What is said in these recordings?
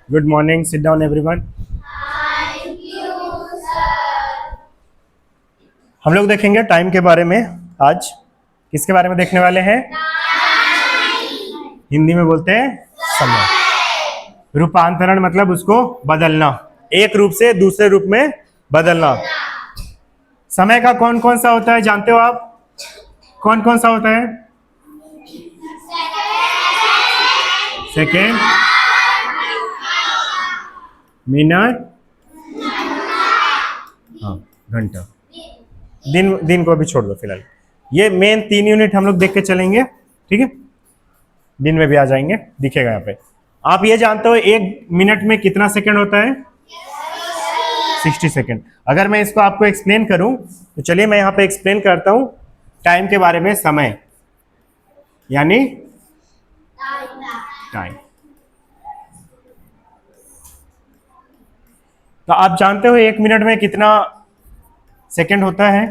Good morning, sit down everyone. हम लोग देखेंगे टाइम के बारे में। आज किसके बारे में देखने वाले हैं? हिंदी में बोलते हैं समय। रूपांतरण मतलब उसको बदलना, एक रूप से दूसरे रूप में बदलना। समय का कौन कौन सा होता है जानते हो आप? कौन कौन सा होता है? सेकेंड, मिनट, हाँ घंटा। दिन दिन को भी छोड़ दो फिलहाल। ये मेन 3 यूनिट हम लोग देख के चलेंगे, ठीक है? दिन में भी आ जाएंगे, दिखेगा यहाँ पे। आप ये जानते हो 1 मिनट में कितना सेकंड होता है? 60 सेकंड। अगर मैं इसको आपको एक्सप्लेन करूं तो चलिए मैं यहाँ पे एक्सप्लेन करता हूं टाइम के बारे में। समय यानी टाइम। तो आप जानते हो 1 मिनट में कितना सेकंड होता है?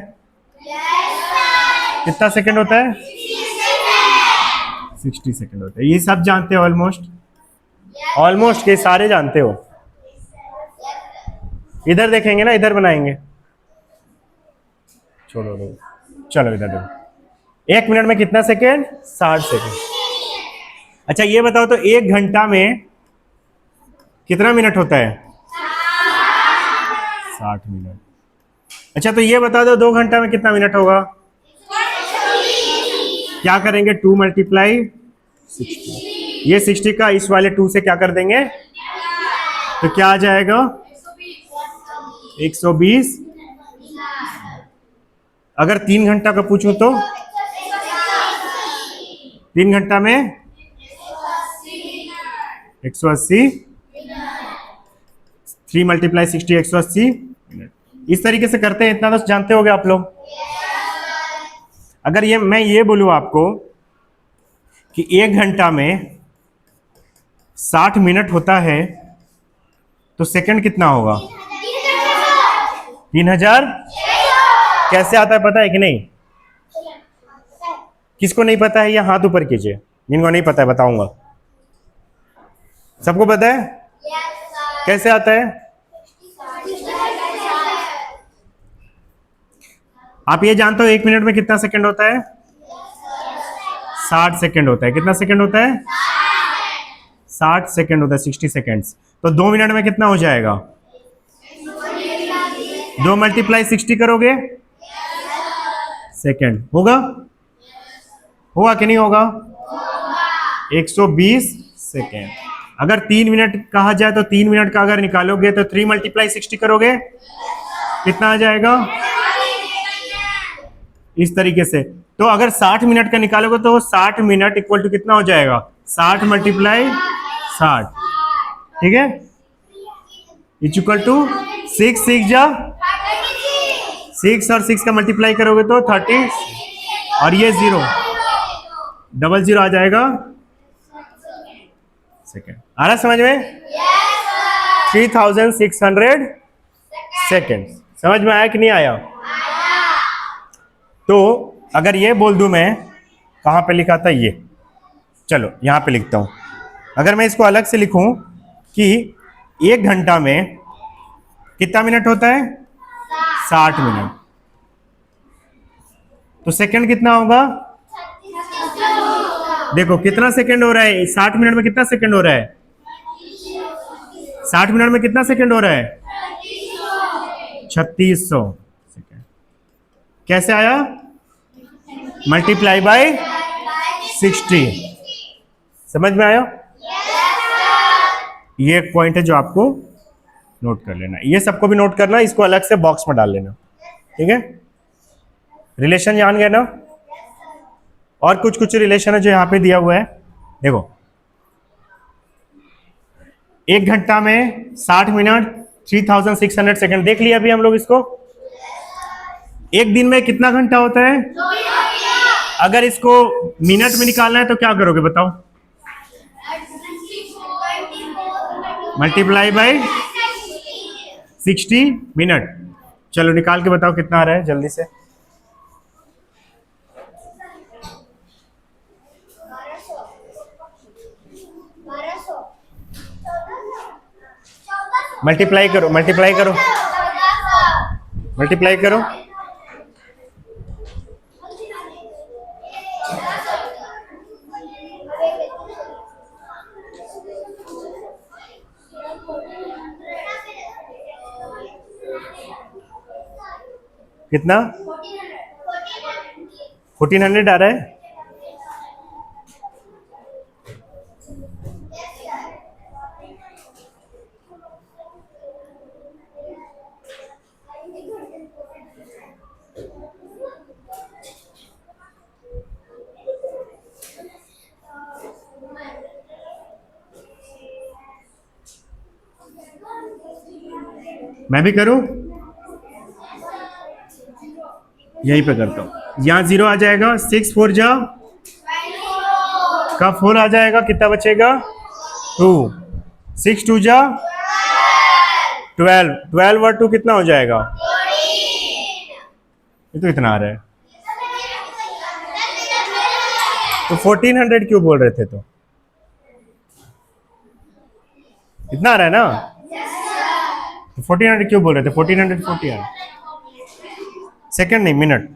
कितना सेकंड होता है? 60 सेकंड होता है। ये सब जानते हो ऑलमोस्ट? ऑलमोस्ट के सारे जानते हो। इधर देखेंगे ना, इधर बनाएंगे। छोड़ो लो, चलो इधर देखो। 1 मिनट में कितना सेकेंड? 60 सेकेंड। अच्छा ये बताओ तो 1 घंटा में कितना मिनट होता है? 60 मिनट। अच्छा तो ये बता दो 2 घंटा में कितना मिनट होगा? क्या करेंगे? 2 मल्टीप्लाई 60। ये 60 का इस वाले 2 से क्या कर देंगे तो क्या आ जाएगा? 120। अगर 3 घंटा का पूछूं तो 3 घंटा में 180। 3 मल्टीप्लाई 60 180 मिनट। इस तरीके से करते हैं। इतना तो जानते होगे आप लोग। अगर ये मैं ये बोलूं आपको कि 1 घंटा में 60 मिनट होता है तो सेकंड कितना होगा? 3000। कैसे आता है पता है कि नहीं? किसको नहीं पता है? या हाथ ऊपर कीजिए जिनको नहीं पता है, बताऊंगा। सबको पता है? कैसे आता है? आप ये जानते हो 1 मिनट में कितना सेकंड होता है? 60 सेकंड होता है। कितना सेकंड होता है? 60 सेकंड होता है, 60 सेकंड्स। तो 2 मिनट में कितना हो जाएगा? 2 मल्टीप्लाई 60 करोगे सेकंड होगा? होगा कि नहीं होगा? 120 सेकंड। अगर 3 मिनट कहा जाए तो 3 मिनट का अगर निकालोगे तो 3 मल्टीप्लाई 60 करोगे कितना आ जाएगा? इस तरीके से। तो अगर 60 मिनट का निकालोगे तो 60 मिनट इक्वल टू कितना हो जाएगा? 60 मल्टीप्लाई 60, ठीक है? इक्वल टू 6 6 जा 6 और 6 का मल्टीप्लाई करोगे तो 30 और ये 0 डबल 0 आ जाएगा सेकेंड। आ रहा समझ में? 3600 सेकेंड। समझ में आया कि नहीं आया? तो अगर ये बोल दूं मैं, कहां पे लिखा था ये? चलो यहां पे लिखता हूं। अगर मैं इसको अलग से लिखूं कि 1 घंटा में कितना मिनट होता है? 60 मिनट। तो सेकंड कितना होगा? देखो कितना सेकंड हो रहा है? 60 मिनट में कितना सेकंड हो रहा है? 60 मिनट में कितना सेकंड हो रहा है? 3600 सेकंड। कैसे आया? Multiply by 60। समझ में आया? ये एक पॉइंट है जो आपको नोट कर लेना। ये सबको भी नोट करना, इसको अलग से बॉक्स में डाल लेना, ठीक है? रिलेशन जान गए ना? और कुछ कुछ रिलेशन है जो यहां पे दिया हुआ है। देखो 1 घंटा में 60 मिनट 3600 सेकंड देख लिया अभी हम लोग इसको। एक दिन में कितना घंटा होता है? अगर इसको मिनट में निकालना है तो क्या करोगे बताओ? Multiply by 60 minute. चलो निकाल के बताओ कितना आ रहा है जल्दी से। मल्टीप्लाई करो, मल्टीप्लाई करो, मल्टीप्लाई करो। कितना? 1400 आ रहा है। मैं भी करूं, यहीं पे करता हूं। यहां 0 आ जाएगा, 6 4 जा का 4 आ जाएगा, कितना बचेगा? 2। 6 2 जा 12, 12 और 2 कितना हो जाएगा? ये तो इतना आ रहा है। तो 1400 क्यों बोल रहे थे? तो इतना आ रहा है ना? तो 1400 क्यों बोल रहे थे? 1440 आ रहा है। सेकंड नहीं, मिनट।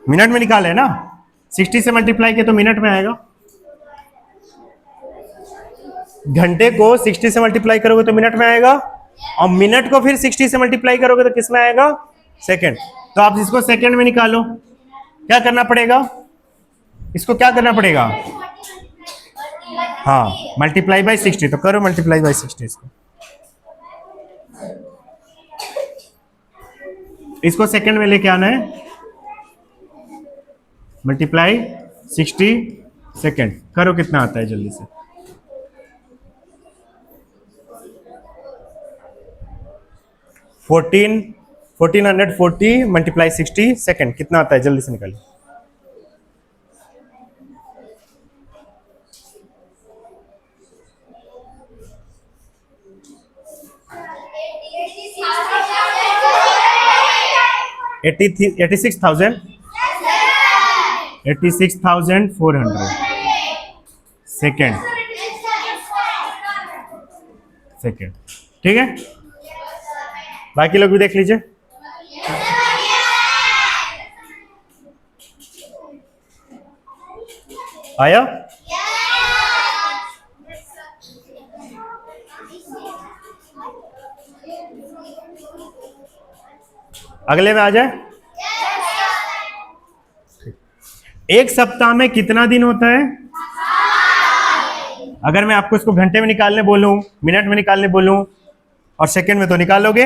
मिनट में निकाले ना, 60 से मल्टीप्लाई किया तो मिनट में आएगा। घंटे को 60 से मल्टीप्लाई करोगे तो मिनट में आएगा, और मिनट को फिर 60 से मल्टीप्लाई करोगे तो किस में आएगा? सेकंड। तो आप इसको सेकंड में निकालो। क्या करना पड़ेगा? इसको क्या करना पड़ेगा? हाँ, मल्टीप्लाई बाय 60। तो करो मल्टीप्लाई बाय 60 इसको। इसको सेकंड में लेके आना है। मल्टीप्लाई 60 सेकंड करो, कितना आता है जल्दी से? फोर्टीन 1440 मल्टीप्लाई 60 सेकंड कितना आता है? जल्दी से निकालिए। Eighty six thousand 400 second. Second, ठीक है। बाकी लोग भी देख लीजिए। आया? अगले में आ जाए। एक सप्ताह में कितना दिन होता है? अगर मैं आपको इसको घंटे में निकालने बोलूं, मिनट में निकालने बोलूं और सेकंड में, तो निकालोगे?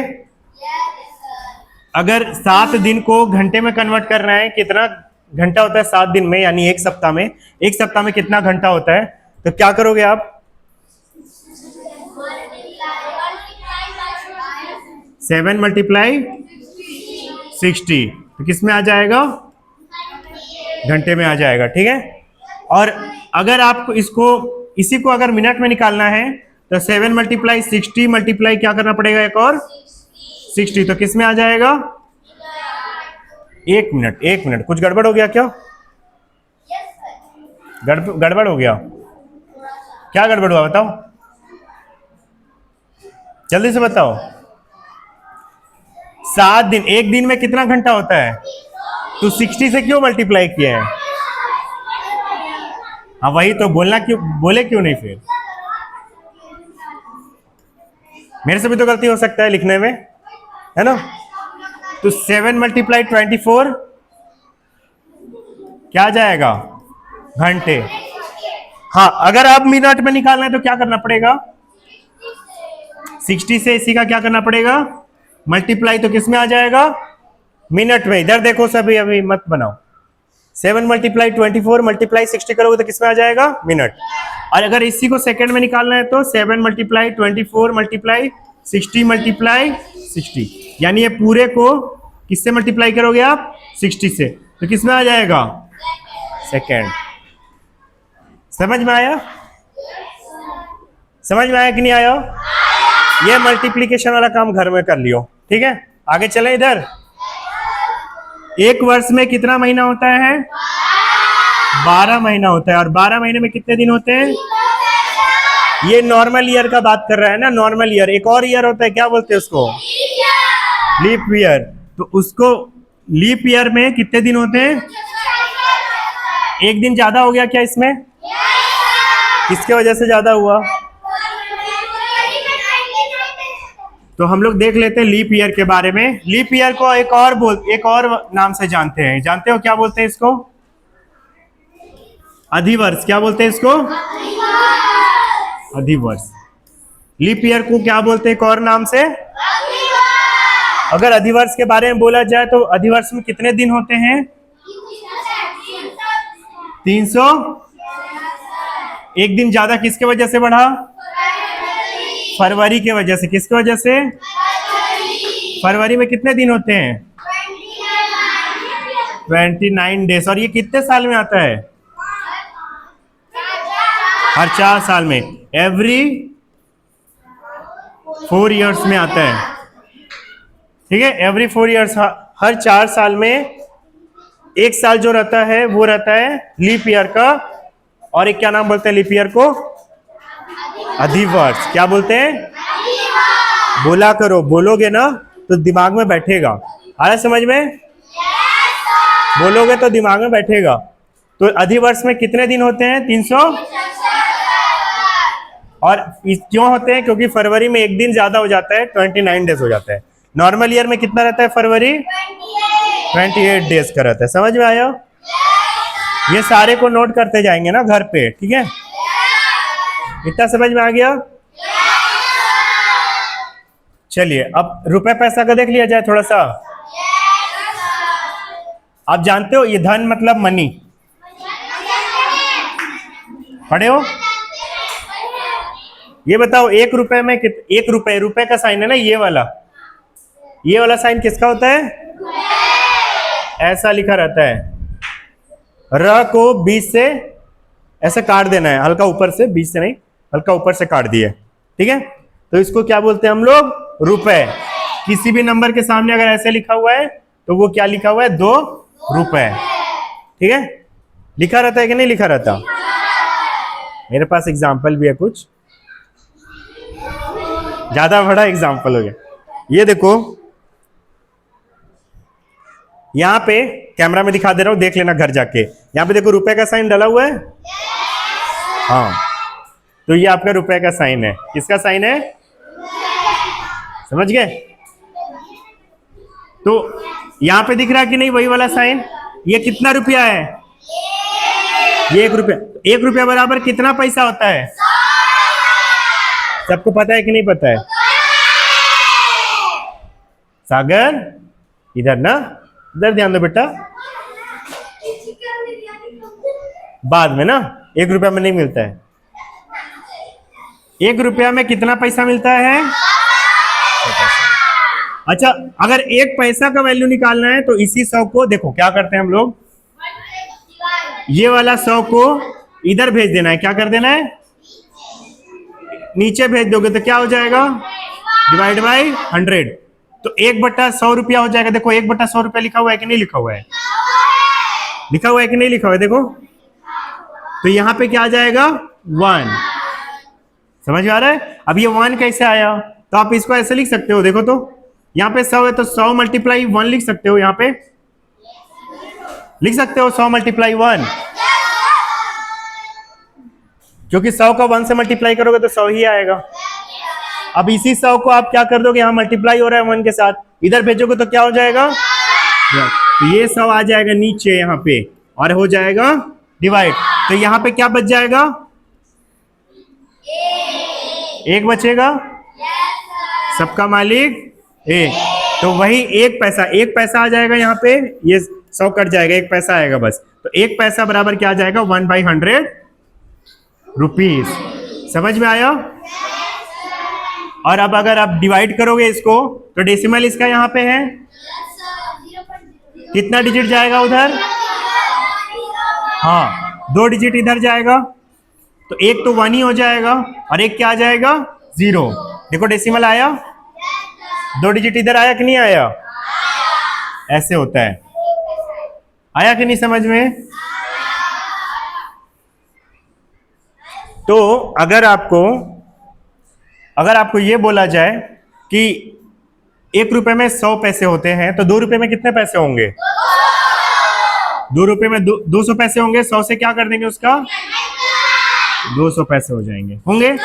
अगर 7 दिन को घंटे में कन्वर्ट करना है, कितना घंटा होता है 7 दिन में, यानी एक सप्ताह में, एक सप्ताह में कितना घंटा होता है? तो क्या करोगे आप? 7 मल्टीप्लाई 60, तो किस में आ जाएगा? घंटे में आ जाएगा, ठीक है। और अगर आपको इसको, इसी को अगर मिनट में निकालना है तो 7 मल्टीप्लाई 60 मल्टीप्लाई क्या करना पड़ेगा? एक और 60, तो किस में आ जाएगा? 1 मिनट। 1 मिनट। कुछ गड़बड़ हो गया क्या? गड़बड़ हो गया? क्या गड़बड़ हुआ बताओ, जल्दी से बताओ। 7 दिन, एक दिन में कितना घंटा होता है? तो 60 से क्यों मल्टीप्लाई किया है? हाँ वही तो, बोलना क्यों, बोले क्यों नहीं फिर? मेरे से भी तो गलती हो सकता है लिखने में, है ना। तो 7 मल्टीप्लाई 24 क्या जाएगा? घंटे। हाँ, अगर आप मिनट में निकालना है तो क्या करना पड़ेगा? 60 से इसी का क्या करना पड़ेगा? मल्टीप्लाई, तो किस में आ जाएगा? मिनट में। इधर देखो सभी, अभी मत बनाओ। 7 मल्टीप्लाई 24 मल्टीप्लाई 60 करोगे तो किसमें आ जाएगा? मिनट। और अगर इसी को सेकंड में निकालना है तो 7 मल्टीप्लाई 24 मल्टीप्लाई 60 मल्टीप्लाई 60, यानी ये पूरे को किससे मल्टीप्लाई करोगे आप? 60 से, तो किसमें आ जाएगा? सेकंड। समझ में आया? समझ में आया कि नहीं आया? ये मल्टीप्लीकेशन वाला काम घर में कर लियो, ठीक है। आगे चले इधर। एक वर्ष में कितना महीना होता है? 12 महीना होता है। और 12 महीने में कितने दिन होते हैं? ये नॉर्मल ईयर का बात कर रहा है ना, नॉर्मल ईयर। एक और ईयर होता है, क्या बोलते हैं उसको? Leap year. तो उसको लीप ईयर में कितने दिन होते हैं? एक दिन ज्यादा हो गया क्या इसमें? किसके वजह से ज्यादा हुआ? तो हम लोग देख लेते हैं लीप ईयर के बारे में। लीप ईयर को एक और नाम से जानते हैं। जानते हो क्या बोलते हैं इसको? अधिवर्ष। क्या बोलते हैं इसको? अधिवर्ष। लीप ईयर को क्या बोलते हैं एक और नाम से? अगर अधिवर्ष के बारे में बोला जाए तो अधिवर्ष में कितने दिन होते हैं? 300। एक दिन ज्यादा किसके वजह से बढ़ा? फरवरी के वजह से। किसके वजह से? फरवरी में कितने दिन होते हैं? 29 डेज। और ये कितने साल में आता है? हर 4 साल में। एवरी 4 ईयर्स में आता है। ठीक है, एवरी 4 ईयर्स। हर 4 साल में एक साल जो रहता है वो रहता है लीप ईयर का। और एक क्या नाम बोलते हैं लीप ईयर को? अधिवर्ष। क्या बोलते हैं? बोला करो, बोलोगे ना तो दिमाग में बैठेगा। आ रहा समझ में? बोलोगे तो दिमाग में बैठेगा। तो अधिवर्ष में कितने दिन होते हैं? 300। और क्यों होते हैं? क्योंकि फरवरी में एक दिन ज्यादा हो जाता है, 29 डेज हो जाता है। नॉर्मल ईयर में कितना रहता है फरवरी? 28 डेज का रहता है। समझ में आया? ये सारे को नोट करते जाएंगे ना घर पे, ठीक है? इतना समझ में आ गया? चलिए अब रुपए पैसा का देख लिया जाए थोड़ा सा। आप जानते हो ये धन मतलब मनी, पढ़े हो? ये बताओ 1 रुपए में 1 रुपए, रुपए का साइन है ना ये वाला साइन किसका होता है? ऐसा लिखा रहता है। र को बीच से ऐसे काट देना है, हल्का ऊपर से, बीच से नहीं, हल्का ऊपर से काट दिए। ठीक है, तो इसको क्या बोलते हैं हम लोग? रुपए। किसी भी नंबर के सामने अगर ऐसे लिखा हुआ है तो वो क्या लिखा हुआ है? 2 रुपए। ठीक है, लिखा रहता है कि नहीं लिखा रहता? मेरे पास एग्जाम्पल भी है कुछ, ज्यादा बड़ा एग्जाम्पल हो गया। ये देखो, यहां पे कैमरा में दिखा दे रहा हूं, देख लेना घर जाके। यहां पे देखो रुपए का साइन डाला हुआ है। हाँ, तो ये आपका रुपए का साइन है। किसका साइन है? समझ गए? तो यहां पे दिख रहा है कि नहीं वही वाला साइन? ये कितना रुपया है? ये 1 रुपया। 1 रुपया बराबर कितना पैसा होता है? सबको पता है कि नहीं पता है? सागर इधर ना, इधर ध्यान दो बेटा। बाद में ना, 1 रुपया में नहीं मिलता है। 1 रुपया में कितना पैसा मिलता है? अच्छा, अगर 1 पैसा का वैल्यू निकालना है तो इसी 100 को देखो क्या करते हैं हम लोग, ये वाला 100 को इधर भेज देना है। क्या कर देना है? नीचे भेज दोगे तो क्या हो जाएगा? Divide by 100। तो 1/100 रुपया हो जाएगा। देखो 1/100 रुपया लिखा हुआ है कि नहीं लिखा हुआ है? लिखा हुआ है कि नहीं लिखा हुआ है? देखो, तो यहां पे क्या आ जाएगा? 1। समझ में आ रहा है? अब ये 1 कैसे आया? तो आप इसको ऐसे लिख सकते हो। देखो तो यहाँ पे 100 है तो 100 मल्टीप्लाई 1 लिख सकते हो। यहाँ पे लिख सकते हो 100 मल्टीप्लाई 1, क्योंकि 100 का 1 से मल्टीप्लाई करोगे तो 100 ही आएगा। अब इसी 100 को आप क्या कर दोगे? यहाँ मल्टीप्लाई हो रहा है 1 के साथ, इधर भेजोगे तो क्या हो जाएगा? तो ये 100 आ जाएगा नीचे यहाँ पे और हो जाएगा डिवाइड। तो यहाँ पे क्या बच जाएगा? 1 बचेगा। सबका मालिक 1। तो वही 1 पैसा, 1 पैसा आ जाएगा यहाँ पे। ये 100 कट जाएगा, 1 पैसा आएगा बस। तो 1 पैसा बराबर क्या आ जाएगा? 1/100 रुपीज। समझ में आया? और अब अगर आप डिवाइड करोगे इसको तो डेसिमल इसका यहाँ पे है, कितना डिजिट जाएगा उधर? हाँ, 2 डिजिट इधर जाएगा। तो 1 तो 1 ही हो जाएगा और 1 क्या आ जाएगा? 0। देखो डेसिमल आया, 2 डिजिट इधर आया कि नहीं आया? ऐसे होता है। आया कि नहीं समझ में? तो अगर आपको ये बोला जाए कि 1 रुपए में 100 पैसे होते हैं तो 2 रुपए में कितने पैसे होंगे? 2 रुपए में 200 पैसे होंगे। 100 से क्या कर देंगे उसका? 200 पैसे हो जाएंगे, होंगे।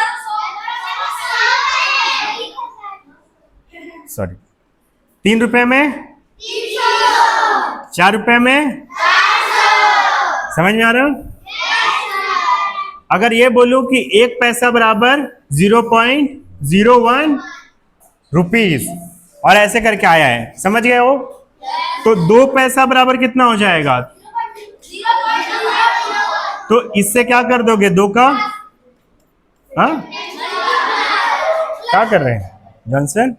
सॉरी, 3 रुपए में 4 रुपए में, समझ में आ रहा है? अगर ये बोलूं कि 1 पैसा बराबर 0.01 रुपीज और ऐसे करके आया है, समझ गए हो? तो 2 पैसा बराबर कितना हो जाएगा? तो इससे क्या कर दोगे? 2 का, हाँ क्या कर रहे हैं जॉनसन?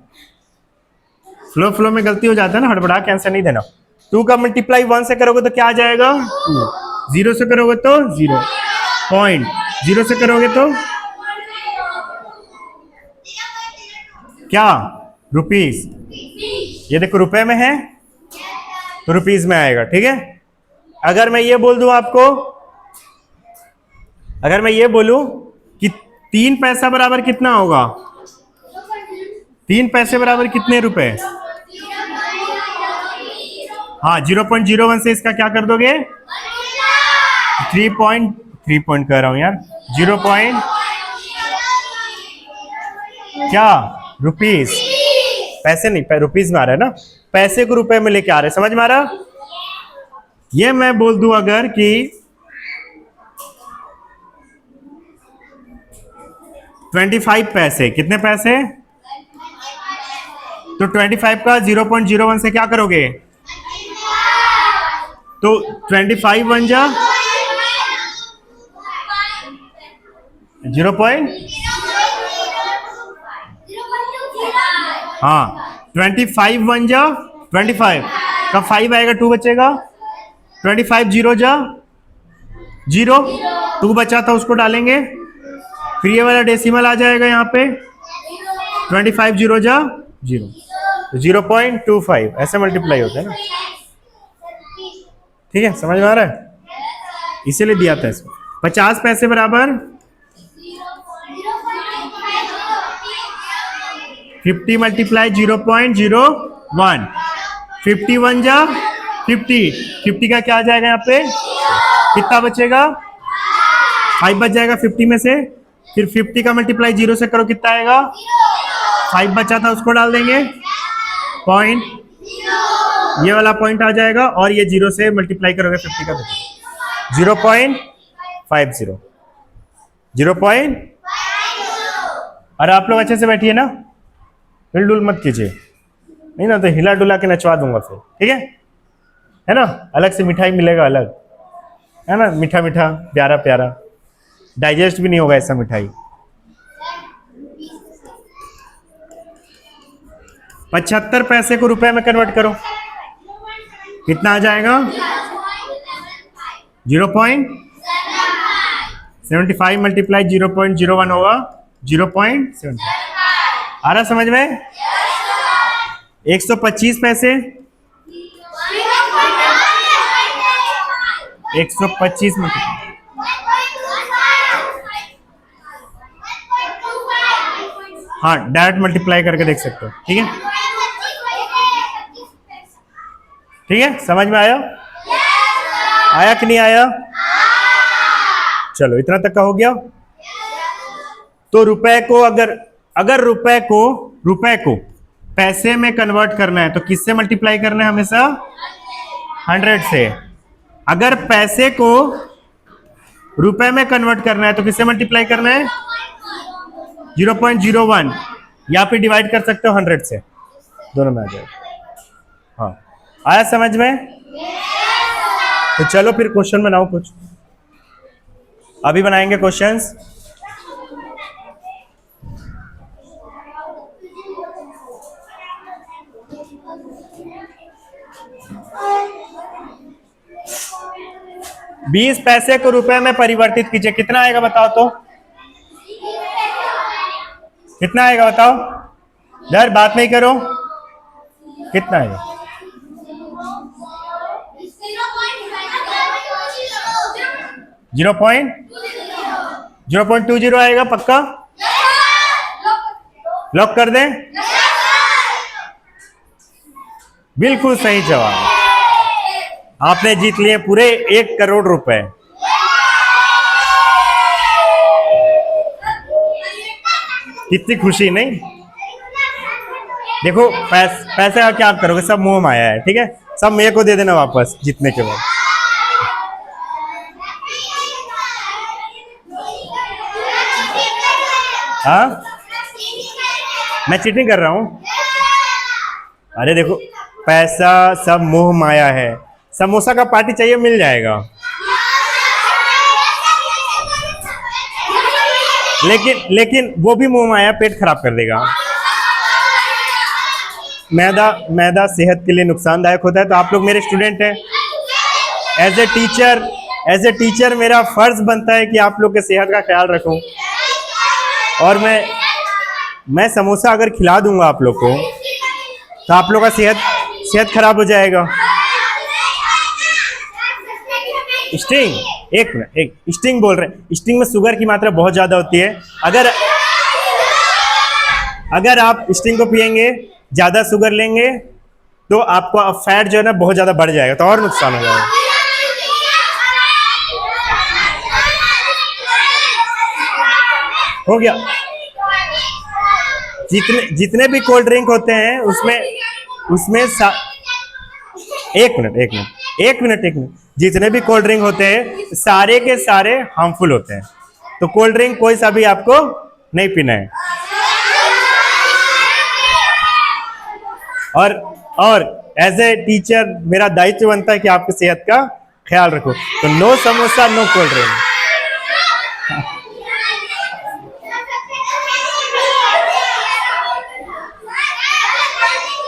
फ्लो में गलती हो जाता है ना, हड़बड़ा के आंसर नहीं देना। 2 का मल्टीप्लाई 1 से करोगे तो क्या आ जाएगा? 2। 0 से करोगे तो 0, 0 से करोगे तो क्या? रुपीज। ये देखो रुपए में है तो रुपीज में आएगा, ठीक है। अगर मैं ये बोल दूं आपको, अगर मैं ये बोलूं कि 3 पैसा बराबर कितना होगा? 3 पैसे बराबर कितने रुपए? हाँ, 0.01 से इसका क्या कर दोगे? 3 पॉइंट कर रहा हूं यार, 0 पॉइंट क्या? रुपीज। पैसे नहीं, रुपीज में आ रहा है ना, पैसे को रुपए में लेके आ रहे, समझ में आ रहा? ये मैं बोल दूं अगर कि 25 पैसे, कितने पैसे? तो 25 का 0.01 से क्या करोगे? तो 25 बन जा 0. हाँ, 25 बन जा 25 का 5 आएगा, 2 बचेगा। 25 0 जा 0, 2 बचा था उसको डालेंगे, फिर ये वाला डेसिमल आ जाएगा यहाँ पे। 25 0 जा 0, 0.25 ऐसे मल्टीप्लाई होता है ना, ठीक है, समझ में आ रहा है? इसीलिए दिया था इसको। 50 पैसे बराबर 50 मल्टीप्लाई 0.01, 51 जा 50 का क्या आ जाएगा यहाँ पे? कितना बचेगा? 5 बच जाएगा 50 में से। फिर 50 का मल्टीप्लाई 0 से करो, कितना आएगा? 5 बचा था उसको डाल देंगे, पॉइंट, ये वाला पॉइंट आ जाएगा, और ये 0 से मल्टीप्लाई करोगे 50 का, 0.50, 0. अरे आप लोग अच्छे से बैठिए ना, हिलडुल मत कीजिए, नहीं ना तो हिला डुला के नचवा दूंगा फिर, ठीक है ना? अलग से मिठाई मिलेगा, अलग है ना, मीठा मीठा प्यारा प्यारा, डाइजेस्ट भी नहीं होगा ऐसा मिठाई। 75 पैसे को रुपए में कन्वर्ट करो, कितना आ जाएगा? 0.75 मल्टीप्लाई 0.01 होगा 0.75। आ रहा समझ में? 125 पैसे 125 मल्टीप्लाई, हाँ डायरेक्ट मल्टीप्लाई करके देख सकते हो, ठीक है? ठीक है, समझ में आया? आया कि नहीं आया? चलो इतना तक का हो गया। तो रुपए को अगर रुपए को पैसे में कन्वर्ट करना है तो किससे मल्टीप्लाई करना है? हमेशा 100 से। अगर पैसे को रुपए में कन्वर्ट करना है तो किससे मल्टीप्लाई करना है? 0.01, या फिर डिवाइड कर सकते हो 100 से, दोनों में आ जाएगा। हाँ, आया समझ में? तो चलो फिर क्वेश्चन बनाओ कुछ, अभी बनाएंगे क्वेश्चंस। बीस पैसे को रुपए में परिवर्तित कीजिए, कितना आएगा बताओ तो? कितना आएगा बताओ यार, बात नहीं करो, कितना आएगा? 0. 0.20 आएगा पक्का? लॉक कर दें? बिल्कुल सही जवाब। आपने जीत लिए पूरे 1 करोड़ रुपए। कितनी खुशी नहीं? देखो पैसे का क्या आप करोगे, सब मोह माया है, ठीक है, सब मेरे को दे देना वापस जीतने के बाद। हाँ, मैं चीटिंग कर रहा हूं? अरे देखो, पैसा सब मोह माया है। समोसा का पार्टी चाहिए, मिल जाएगा, लेकिन वो भी मोह माया, पेट खराब कर देगा। मैदा सेहत के लिए नुकसानदायक होता है। तो आप लोग मेरे स्टूडेंट हैं, एज ए टीचर मेरा फर्ज बनता है कि आप लोग के सेहत का ख्याल रखूं। और मैं समोसा अगर खिला दूंगा आप लोग को तो आप लोग का सेहत खराब हो जाएगा। स्टिंग, एक स्टिंग बोल रहे हैं। स्टिंग में शुगर की मात्रा बहुत ज्यादा होती है। अगर आप स्टिंग को पिएंगे, ज्यादा शुगर लेंगे, तो आपको फैट जो है ना बहुत ज्यादा बढ़ जाएगा, तो और नुकसान हो जाएगा। हो गया। जितने भी कोल्ड ड्रिंक होते हैं उसमें एक मिनट, जितने भी कोल्ड ड्रिंक होते हैं सारे के सारे हार्मफुल होते हैं। तो कोल्ड ड्रिंक कोई सा भी आपको नहीं पीना है। और एज ए टीचर मेरा दायित्व बनता है कि आपकी सेहत का ख्याल रखो। तो no samosa, no cold drink.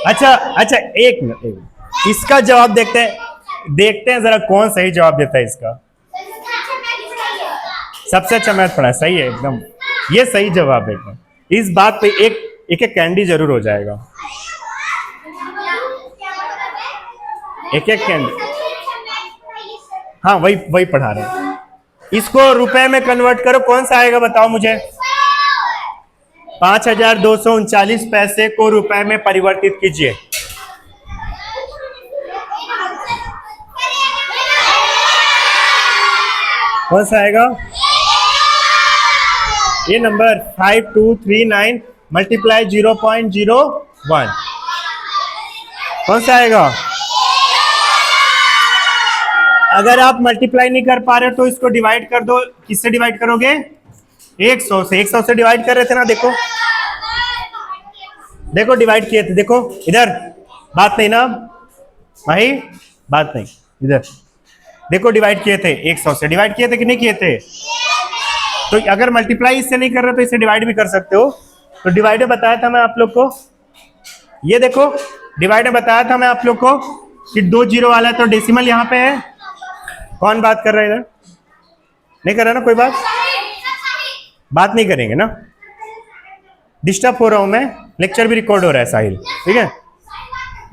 अच्छा, एक मिनट, इसका जवाब देखते हैं जरा कौन सही जवाब देता है इसका। सबसे अच्छा मैथ पढ़ा, सही है एकदम, ये सही जवाब है एकदम। इस बात पे एक कैंडी जरूर हो जाएगा, एक कैंडी। हाँ, वही पढ़ा रहे हैं। इसको रुपए में कन्वर्ट करो, कौन सा आएगा बताओ मुझे। 5,239 पैसे को रुपए में परिवर्तित कीजिए। कौन सा आएगा? ये नंबर 5239 मल्टीप्लाई 0.01, कौन सा आएगा? अगर आप मल्टीप्लाई नहीं कर पा रहे तो इसको डिवाइड कर दो। किससे डिवाइड करोगे? 100 से। 100 से डिवाइड कर रहे थे ना, देखो डिवाइड किए थे, देखो इधर, बात नहीं ना भाई, बात नहीं, इधर देखो डिवाइड किए थे, 100 से डिवाइड किए थे कि नहीं किए थे? तो अगर मल्टीप्लाई इससे नहीं कर रहे तो इसे डिवाइड भी कर सकते हो। तो डिवाइड बताया था मैं आप लोग को, ये देखो डिवाइड बताया था मैं आप लोग को कि 2 जीरो वाला है, तो डेसिमल यहाँ पे है। कौन बात कर रहा है इधर? नहीं कर रहा ना कोई बात नहीं करेंगे ना, डिस्टर्ब हो रहा हूं मैं, लेक्चर भी रिकॉर्ड हो रहा है साहिल, ठीक है,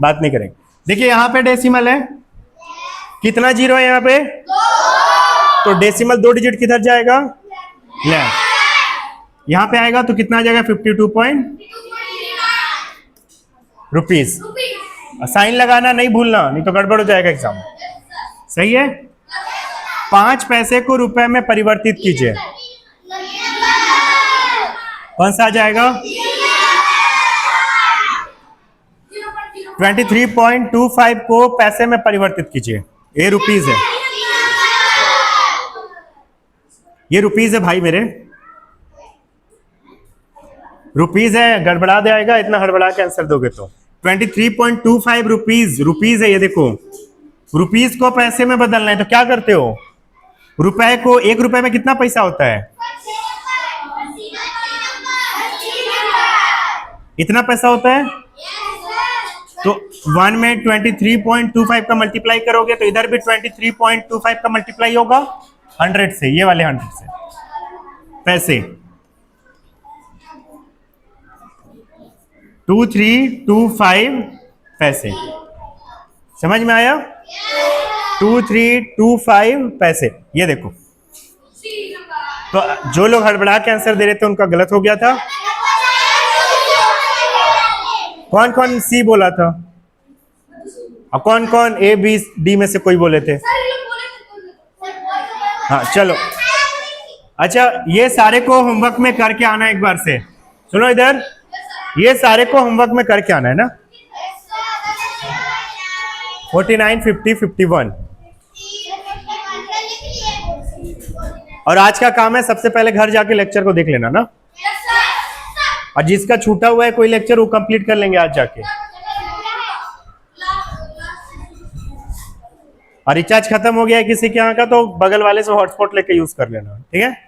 बात नहीं करेंगे। देखिए यहाँ पे डेसिमल है, कितना जीरो है यहाँ पे? तो डेसिमल 2 डिजिट किधर जाएगा? यहाँ पे आएगा तो कितना आ जाएगा? 52 पॉइंट रुपीज। साइन लगाना नहीं भूलना, नहीं तो गड़बड़ हो जाएगा एग्जाम। सही है। 5 पैसे को रुपए में परिवर्तित कीजिए, कौन सा आ जाएगा? 23.25 को पैसे में परिवर्तित कीजिए। ये रुपीज है, ये रुपीज है भाई मेरे, रुपीज है। गड़बड़ा जाएगा इतना हड़बड़ा के आंसर दोगे तो। 23.25 रुपीज है, ये देखो रुपीज को पैसे में बदलना है तो क्या करते हो? रुपए को, 1 रुपए में कितना पैसा होता है? इतना पैसा होता है। तो 1 में 23.25 का मल्टीप्लाई करोगे तो इधर भी 23.25 का मल्टीप्लाई होगा 100 से, ये वाले 100 से पैसे। 2325 पैसे, समझ में आया? 2325 पैसे, ये देखो तो जो लोग हड़बड़ा के आंसर दे रहे थे उनका गलत हो गया था। कौन कौन सी बोला था और कौन कौन ए बी डी में से कोई बोले थे? हाँ चलो, अच्छा ये सारे को होमवर्क में करके आना एक बार से। सुनो इधर, ये सारे को होमवर्क में करके आना है ना। 49, 50, 51। और आज का काम है सबसे पहले घर जाके लेक्चर को देख लेना ना, और जिसका छूटा हुआ है कोई लेक्चर वो कंप्लीट कर लेंगे आज जाके। और रिचार्ज खत्म हो गया है किसी के यहाँ का तो बगल वाले से हॉटस्पॉट लेके यूज कर लेना, ठीक है।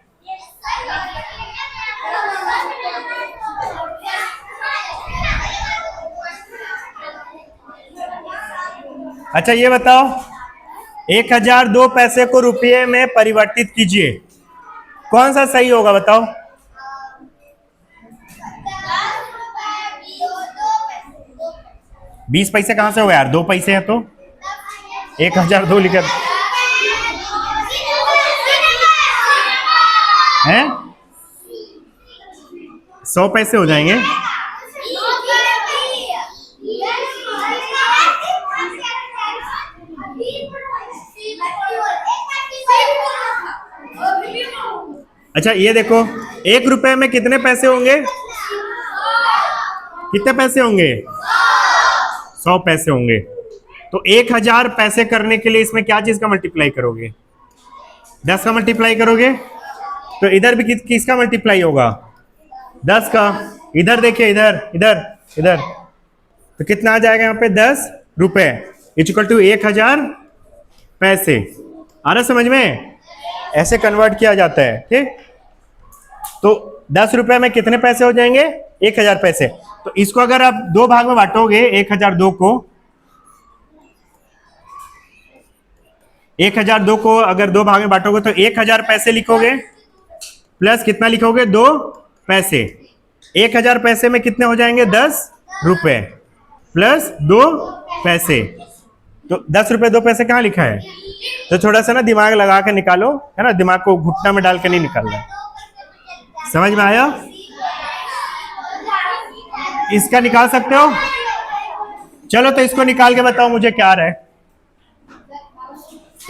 अच्छा ये बताओ, 1002 पैसे को रुपये में परिवर्तित कीजिए, कौन सा सही होगा बताओ? बीस पैसे कहां से हो यार, 2 पैसे है तो 1002 लिखा है, 100 पैसे हो जाएंगे। अच्छा ये देखो, 1 रुपए में कितने पैसे होंगे? कितने पैसे होंगे? 100 पैसे होंगे। तो 1000 पैसे करने के लिए इसमें क्या चीज का मल्टीप्लाई करोगे? 10 का मल्टीप्लाई करोगे। तो इधर भी किसका मल्टीप्लाई होगा? 10 का। इधर देखिए, इधर इधर इधर, तो कितना आ जाएगा यहाँ पे? 10 रुपए इक्वल टू 1000 पैसे। आ रहा समझ में? ऐसे कन्वर्ट किया जाता है, ठीक। तो 10 रुपए में कितने पैसे हो जाएंगे? 1000 पैसे। तो इसको अगर आप 2 भाग में बांटोगे, 1002 को, 1002 को अगर 2 भाग में बांटोगे तो 1000 पैसे लिखोगे प्लस कितना लिखोगे? 2 पैसे। 1000 पैसे में कितने हो जाएंगे? 10 रुपए प्लस 2 पैसे। तो 10 रुपए 2 पैसे कहाँ लिखा है? तो थोड़ा सा ना दिमाग लगा के निकालो, है ना, दिमाग को घुटना में डाल के नहीं निकालना है। समझ में आया? इसका निकाल सकते हो? चलो तो इसको निकाल के बताओ मुझे क्या आ रहा है।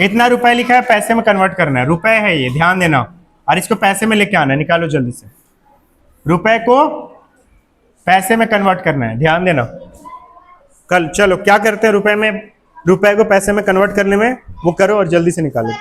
इतना रुपए लिखा है, पैसे में कन्वर्ट करना है, रुपए है ये, ध्यान देना, और इसको पैसे में लेके आना है। निकालो जल्दी से, रुपए को पैसे में कन्वर्ट करना है, ध्यान देना। कल चलो क्या करते हैं, रुपए में, रुपए को पैसे में कन्वर्ट करने में वो करो और जल्दी से निकालो।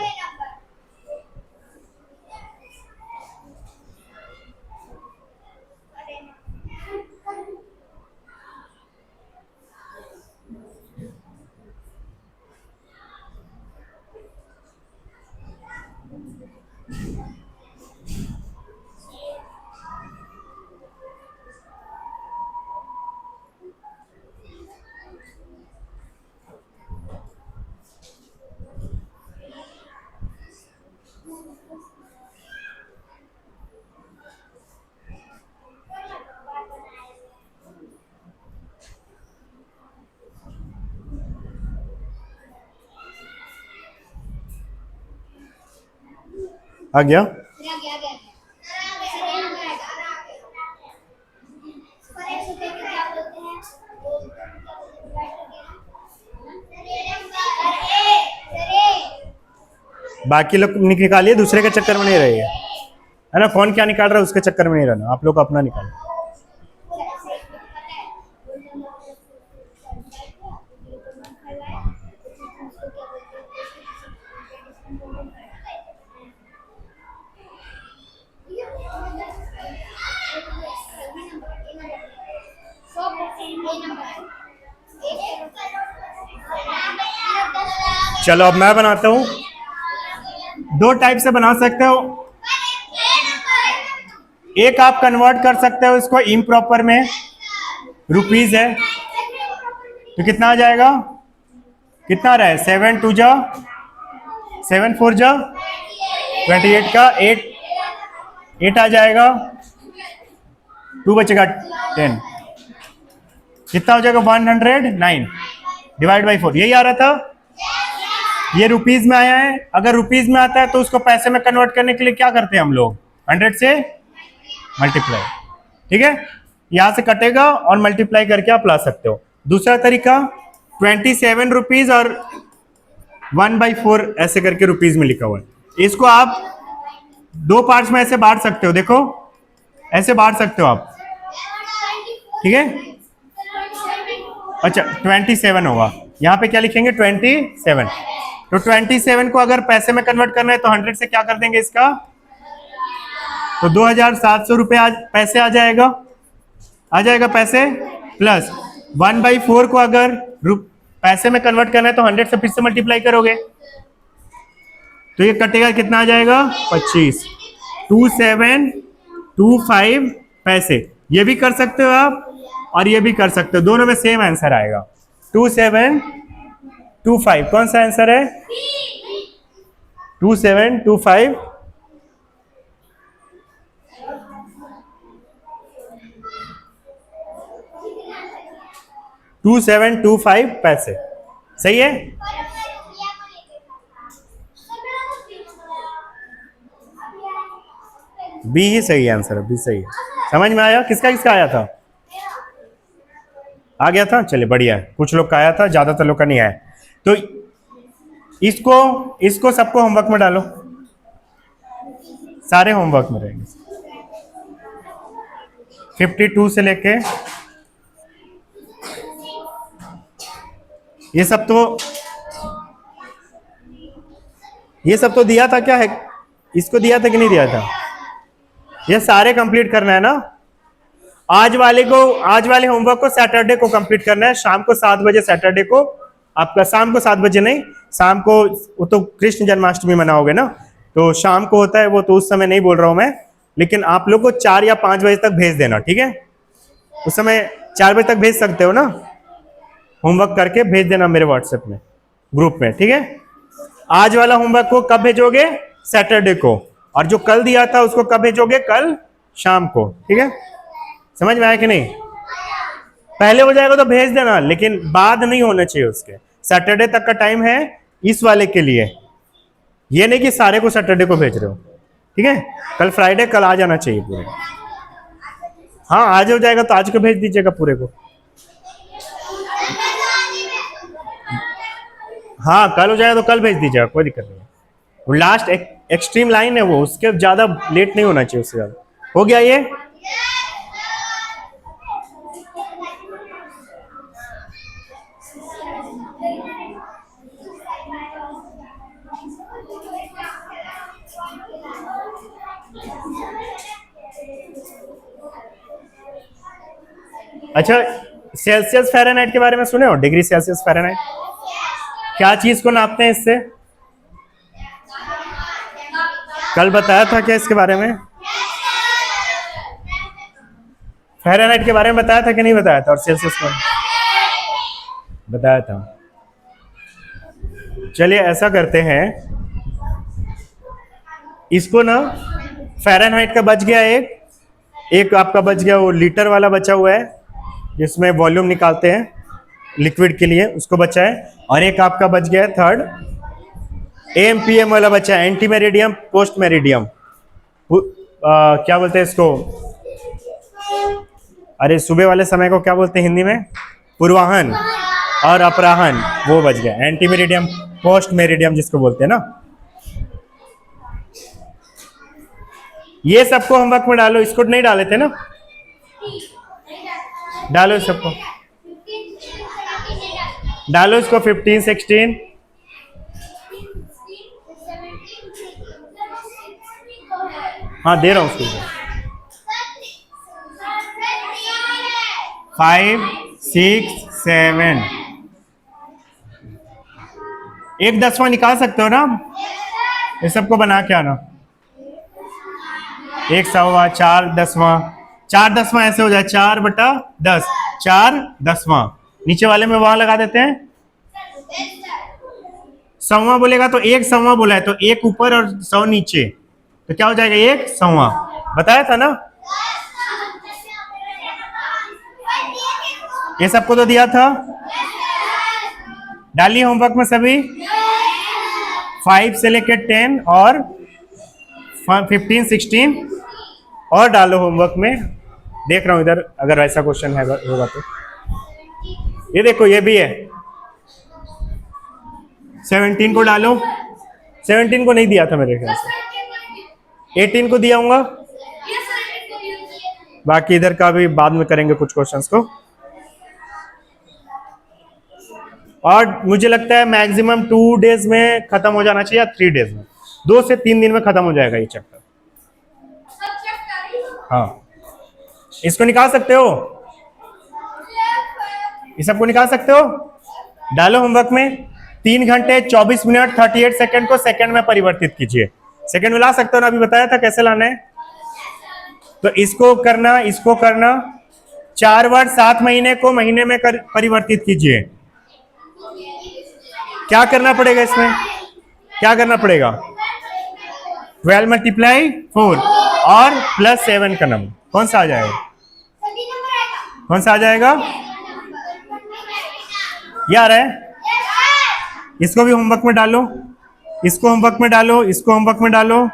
आ गया? बाकी लोग निकालिए, दूसरे के चक्कर में नहीं रहिए, है ना। कौन क्या निकाल रहा है उसके चक्कर में नहीं रहना, आप लोग अपना निकालो। चलो अब मैं बनाता हूं। 2 टाइप से बना सकते हो। एक आप कन्वर्ट कर सकते हो इसको इम्प्रॉपर में, रुपीज है तो कितना आ जाएगा? कितना आ रहा है? 7 2 जा 7 4 जा 28 का 8 आ जाएगा, 2 बचेगा 10, कितना हो जाएगा? 109 डिवाइड बाई 4, यही आ रहा था। ये रुपीज में आया है, अगर रुपीज में आता है तो उसको पैसे में कन्वर्ट करने के लिए क्या करते हैं हम लोग, 100 से मल्टीप्लाई। ठीक है, यहां से कटेगा और मल्टीप्लाई करके आप ला सकते हो। दूसरा तरीका 27 रुपीज और 1/4 ऐसे करके रुपीज में लिखा हुआ है। इसको आप दो पार्ट्स में ऐसे बांट सकते हो, देखो ऐसे बांट सकते हो आप। ठीक है, अच्छा 27 होगा, यहाँ पे क्या लिखेंगे 27। तो 27 को अगर पैसे में कन्वर्ट करना है तो 100 से क्या कर देंगे इसका, तो 2700 रुपये पैसे आ जाएगा पैसे, प्लस 1/4 को अगर पैसे में कन्वर्ट करना है तो 100 से फिर से मल्टीप्लाई करोगे तो ये कटेगा, कितना आ जाएगा 25। 2725 पैसे। ये भी कर सकते हो आप और ये भी कर सकते हो, दोनों में सेम आंसर आएगा 2725। कौन सा आंसर है 2725। 2725 पैसे सही है। बी ही सही आंसर है, बी सही है। समझ में आया, किसका किसका आया था, आ गया था, चलिए बढ़िया है। कुछ लोग का आया था, ज्यादातर लोग का नहीं आया। तो इसको सबको होमवर्क में डालो, सारे होमवर्क में रहेंगे। 52 से लेके ये सब तो दिया था क्या है, इसको दिया था कि नहीं दिया था, ये सारे कंप्लीट करना है ना। आज वाले होमवर्क को सैटरडे को कंप्लीट करना है, शाम को 7 बजे सैटरडे को। आपका शाम को 7 बजे नहीं, शाम को वो तो कृष्ण जन्माष्टमी मनाओगे ना, तो शाम को होता है वो, तो उस समय नहीं बोल रहा हूं मैं, लेकिन आप लोग को 4 या 5 बजे तक भेज देना। ठीक है, उस समय 4 बजे तक भेज सकते हो ना, होमवर्क करके भेज देना मेरे व्हाट्सएप में ग्रुप में। ठीक है, आज वाला होमवर्क को कब भेजोगे, सैटरडे को, और जो कल दिया था उसको कब भेजोगे, कल शाम को। ठीक है, समझ में आया कि नहीं, पहले हो जाएगा तो भेज देना, लेकिन बाद नहीं होना चाहिए उसके। सैटरडे तक का टाइम है इस वाले के लिए, ये नहीं कि सारे को सैटरडे को भेज रहे हो। ठीक है, कल फ्राइडे, कल आ जाना चाहिए पूरे। हाँ, आज हो जाएगा तो आज को भेज दीजिएगा पूरे को। हाँ, कल हो जाएगा तो कल भेज दीजिएगा, कोई दिक्कत नहीं है। वो लास्ट एक्सट्रीम लाइन है वो, उसके ज्यादा लेट नहीं होना चाहिए, उससे ज्यादा हो गया ये। अच्छा, सेल्सियस फ़ारेनहाइट के बारे में सुने हो, डिग्री सेल्सियस फ़ारेनहाइट, क्या चीज को नापते हैं इससे, कल बताया था क्या इसके बारे में, फ़ारेनहाइट के बारे में बताया था कि नहीं बताया था, और सेल्सियस को बताया था। चलिए ऐसा करते हैं, इसको ना फ़ारेनहाइट का बच गया, एक आपका बच गया, वो लीटर वाला बचा हुआ है जिसमें वॉल्यूम निकालते हैं लिक्विड के लिए, उसको बचा है, और एक आपका बच गया है थर्ड AMPM वाला बचा है, एंटी मेरिडियम पोस्ट मेरिडियम, क्या बोलते हैं इसको, अरे सुबह वाले समय को क्या बोलते हैं हिंदी में, पूर्वाहन और अपराहन, वो बच गया, एंटी मेरिडियम पोस्ट मेरिडियम जिसको बोलते हैं ना। ये सबको होमवर्क में डालो, इसको नहीं डाले थे ना, डालो इस सबको, डालो इसको 15 16, हाँ दे रहा हूँ उसको, 5 6 7, एक 10वां निकाल सकते हो ना, ये सबको बना के आना, 1 सवा 4 10वां, 4 10वां ऐसे हो जाए, 4/10, 4 10वां, नीचे वाले में वहां लगा देते हैं, सवा बोलेगा तो 1 सवा बोला है तो 1 ऊपर और 100 नीचे, तो क्या हो जाएगा 1 सवा, बताया था ना, ये सबको तो दिया था, डालिए होमवर्क में सभी। 5 से लेकर 10 और 15 16 और डालो होमवर्क में। देख रहा हूं इधर, अगर ऐसा क्वेश्चन है होगा तो। ये देखो ये भी है, 17 को डालो। 17 को नहीं दिया था मेरे ख्याल से, 18 को दिया हूँगा। बाकी इधर का भी बाद में करेंगे कुछ क्वेश्चंस को। और मुझे लगता है मैक्सिमम 2 डेज में खत्म हो जाना चाहिए, या 3 डेज में, 2 से 3 दिन में खत्म हो जाएगा ये चैप्टर। हाँ, इसको निकाल सकते हो, इस सबको निकाल सकते हो। डालो होमवर्क में। 3 घंटे 24 मिनट 38 सेकंड को सेकंड में परिवर्तित कीजिए। सेकंड में ला सकते हो ना, अभी बताया था कैसे लाना है। तो इसको करना, इसको करना। 4 बार 7 महीने को महीने में परिवर्तित कीजिए। क्या करना पड़ेगा इसमें, क्या करना पड़ेगा? 12 मल्टीप्लाई 4 और प्लस 7 का नंबर कौन सा आ जाएगा? कौन सा आ जाएगा? ये आ रहा है। इसको भी होमवर्क में डालो, इसको होमवर्क में डालो, इसको होमवर्क में डालो।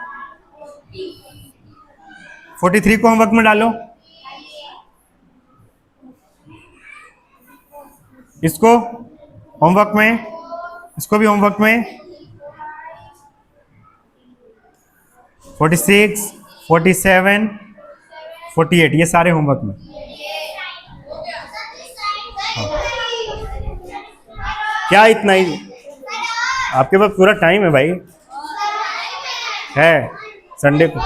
43 को होमवर्क में डालो, इसको होमवर्क में, इसको भी होमवर्क में। 46, 47, 48 ये सारे होमवर्क में। क्या इतना ही? आपके पास पूरा टाइम है भाई, है। संडे को,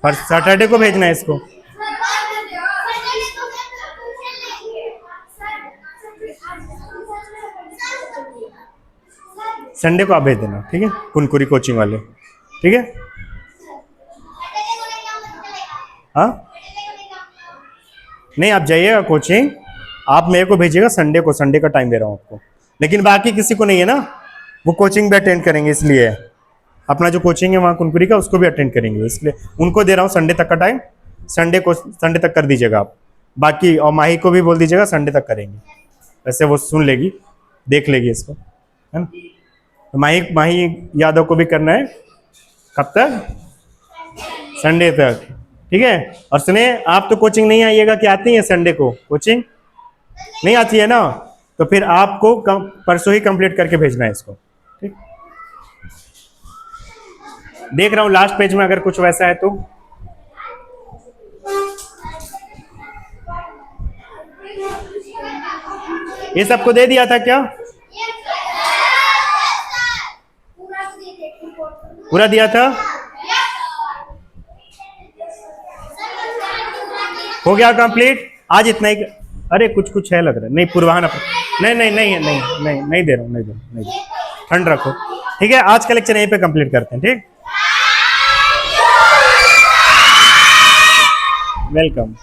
पर सैटरडे को भेजना है इसको। संडे को आप भेज देना, ठीक है, कुनकुरी कोचिंग वाले, ठीक है। हाँ, नहीं आप जाइएगा कोचिंग, आप मेरे को भेजिएगा संडे को, संडे का टाइम दे रहा हूँ आपको। लेकिन बाकी किसी को नहीं है ना, वो कोचिंग भी अटेंड करेंगे, इसलिए अपना जो कोचिंग है वहाँ कुनकुरी का, उसको भी अटेंड करेंगे, इसलिए उनको दे रहा हूँ संडे तक का टाइम। संडे को, संडे तक कर दीजिएगा आप। बाकी और माही को भी बोल दीजिएगा संडे तक करेंगे, वैसे वो सुन लेगी, देख लेगी इसको, है ना। तो माही यादव को भी करना है। कब तक? संडे तक, ठीक है। और सुने, आप तो कोचिंग नहीं आइएगा, क्या आती है संडे को कोचिंग नहीं आती है ना, तो फिर आपको परसों ही कंप्लीट करके भेजना है इसको, ठीक। देख रहा हूं लास्ट पेज में अगर कुछ वैसा है तो। ये सबको दे दिया था क्या? पूरा दिया था? हो गया कंप्लीट आज इतना ही। अरे कुछ कुछ है लग रहा है, नहीं पूर्वाहन, नहीं नहीं नहीं नहीं नहीं नहीं दे रहा हूँ, नहीं दे रहा हूँ, ठंड रखो, ठीक है। आज का लेक्चर यहीं पे कंप्लीट करते हैं, ठीक। वेलकम।